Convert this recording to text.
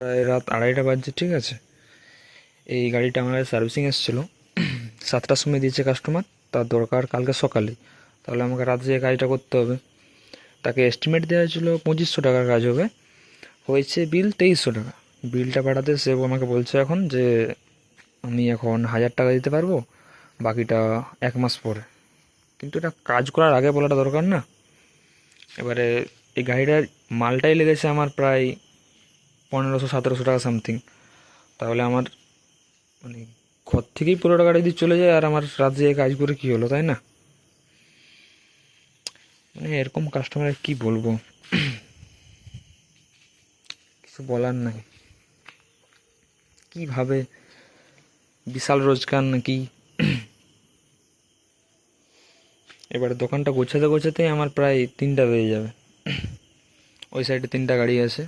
প্রায় রাত 2:30 বাজছে, ঠিক আছে। এই গাড়িটা আমার সার্ভিসিং এসেছিলো 7টার সময় দিয়েছে কাস্টমার, তার দরকার কালকে সকালে, তাহলে আমাকে রাত যেয়ে কাজটা করতে হবে। তাকে এস্টিমেট দেওয়া হয়েছিলো 2500 টাকার কাজ হবে, হয়েছে বিল 2300 টাকা। বিলটা পাঠাতে সে আমাকে বলছে এখন যে আমি এখন 1000 টাকা দিতে পারবো, বাকিটা 1 মাস পরে। কিন্তু এটা কাজ করার আগে বলাটা দরকার না? এবারে এই গাড়িটার মালটাই লেগেছে আমার প্রায় 1500-1700 টাকা সামথিং। তাহলে আমার মানে ঘর থেকেই পুরো টাকাটা যদি চলে যায়, আর আমার রাত জেগে কাজ করে কী হলো, তাই না? মানে এরকম কাস্টমারের কি বলবো, কিছু বলার নাই। কীভাবে বিশাল রোজগার নাকি। এবারে দোকানটা গোছাতে গোছাতেই আমার প্রায় 3টা বেজে যাবে। ওই সাইডে 3টা গাড়ি আছে,